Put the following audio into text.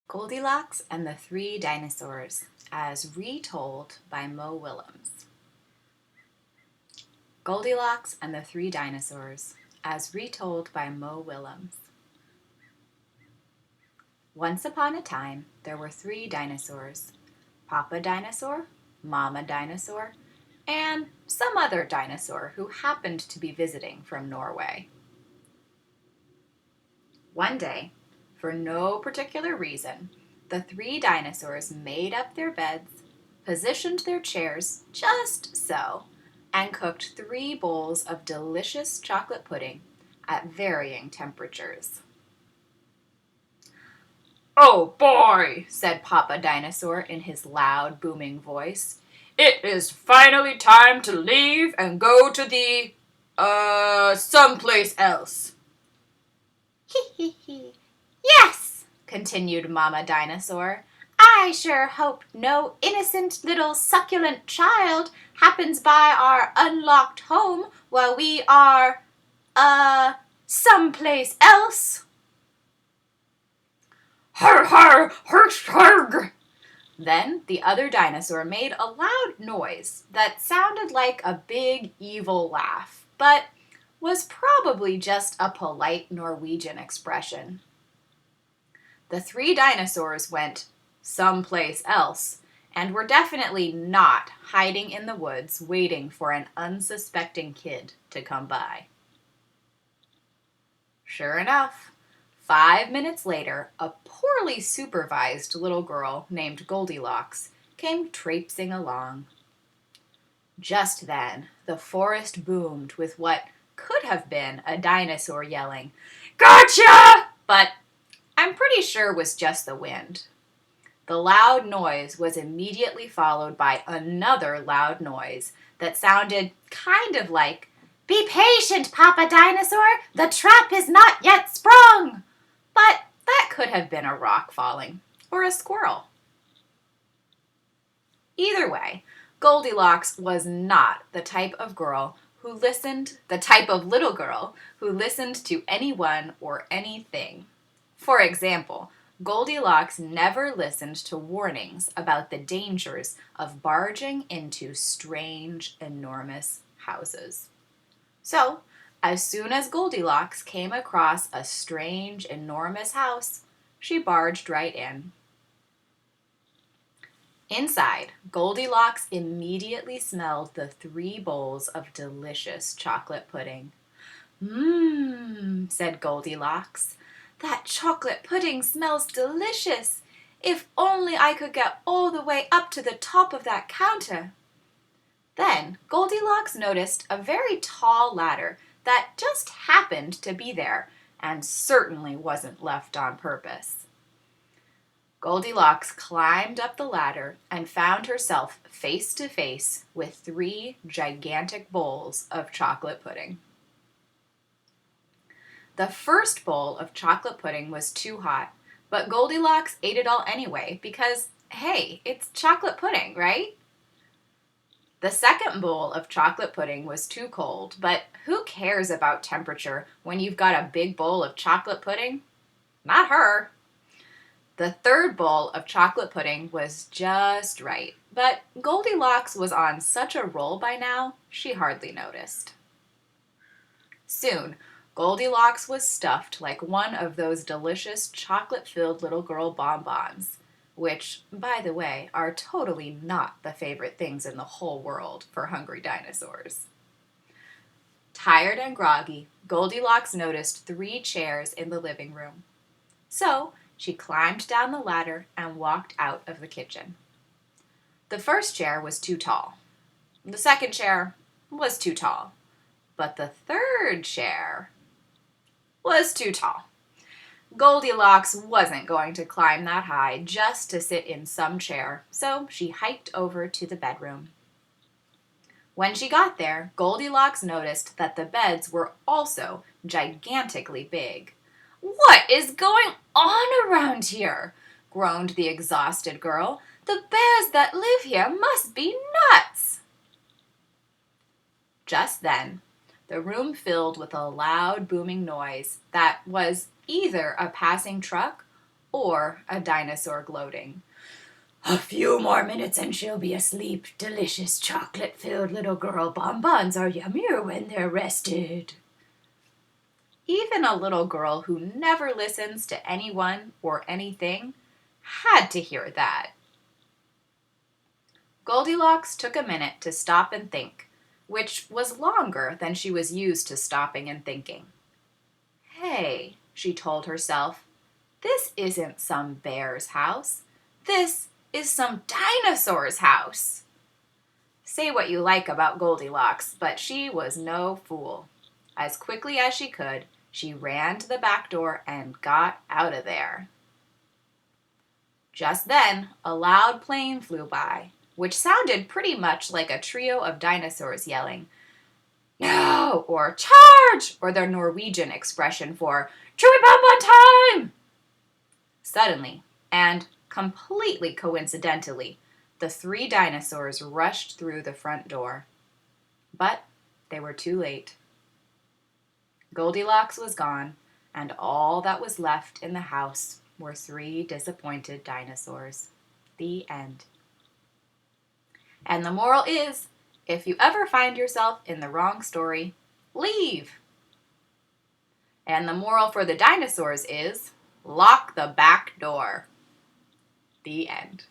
Goldilocks and the Three Dinosaurs, as retold by Mo Willems. Goldilocks and the Three Dinosaurs, as retold by Mo Willems. Once upon a time, there were three dinosaurs: Papa Dinosaur, Mama Dinosaur, and some other dinosaur who happened to be visiting from Norway. One day, for no particular reason, the three dinosaurs made up their beds, positioned their chairs just so, and cooked 3 bowls of delicious chocolate pudding at varying temperatures. "Oh boy," said Papa Dinosaur in his loud, booming voice. "It is finally time to leave and go to someplace else." Hee hee hee. Yes, continued Mama Dinosaur. I sure hope no innocent little succulent child happens by our unlocked home while we are, someplace else. Har har, harg harg! Then the other dinosaur made a loud noise that sounded like a big evil laugh, but was probably just a polite Norwegian expression. The three dinosaurs went someplace else and were definitely not hiding in the woods waiting for an unsuspecting kid to come by. Sure enough, 5 minutes later, a poorly supervised little girl named Goldilocks came traipsing along. Just then, the forest boomed with what could have been a dinosaur yelling, "Gotcha!" but I'm pretty sure was just the wind. The loud noise was immediately followed by another loud noise that sounded kind of like, "Be patient, Papa Dinosaur, the trap is not yet sprung." But that could have been a rock falling or a squirrel. Either way, Goldilocks was not the type of little girl who listened to anyone or anything. For example, Goldilocks never listened to warnings about the dangers of barging into strange, enormous houses. So, as soon as Goldilocks came across a strange, enormous house, she barged right in. Inside, Goldilocks immediately smelled the 3 bowls of delicious chocolate pudding. "Mmm," said Goldilocks. "That chocolate pudding smells delicious. If only I could get all the way up to the top of that counter." Then Goldilocks noticed a very tall ladder that just happened to be there and certainly wasn't left on purpose. Goldilocks climbed up the ladder and found herself face to face with 3 gigantic bowls of chocolate pudding. The first bowl of chocolate pudding was too hot, but Goldilocks ate it all anyway because, hey, it's chocolate pudding, right? The second bowl of chocolate pudding was too cold, but who cares about temperature when you've got a big bowl of chocolate pudding? Not her. The third bowl of chocolate pudding was just right, but Goldilocks was on such a roll by now, she hardly noticed. Soon, Goldilocks was stuffed like one of those delicious chocolate-filled little girl bonbons, which, by the way, are totally not the favorite things in the whole world for hungry dinosaurs. Tired and groggy, Goldilocks noticed 3 chairs in the living room. So, she climbed down the ladder and walked out of the kitchen. The first chair was too tall. The second chair was too tall. But the third chair was too tall. Goldilocks wasn't going to climb that high just to sit in some chair, so she hiked over to the bedroom. When she got there, Goldilocks noticed that the beds were also gigantically big. "What is going on around here?" groaned the exhausted girl. "The bears that live here must be nuts." Just then, the room filled with a loud booming noise that was either a passing truck or a dinosaur gloating. A few more minutes and she'll be asleep. Delicious chocolate-filled little girl bonbons are yummier when they're rested. Even a little girl who never listens to anyone or anything had to hear that. Goldilocks took a minute to stop and think, which was longer than she was used to stopping and thinking. Hey, she told herself, this isn't some bear's house. This is some dinosaur's house. Say what you like about Goldilocks, but she was no fool. As quickly as she could, she ran to the back door and got out of there. Just then, a loud plane flew by, which sounded pretty much like a trio of dinosaurs yelling, "No!" or "Charge!" or their Norwegian expression for "Chewy Bonbon time!" Suddenly, and completely coincidentally, the three dinosaurs rushed through the front door. But they were too late. Goldilocks was gone, and all that was left in the house were three disappointed dinosaurs. The end. And the moral is, if you ever find yourself in the wrong story, leave. And the moral for the dinosaurs is, lock the back door. The end.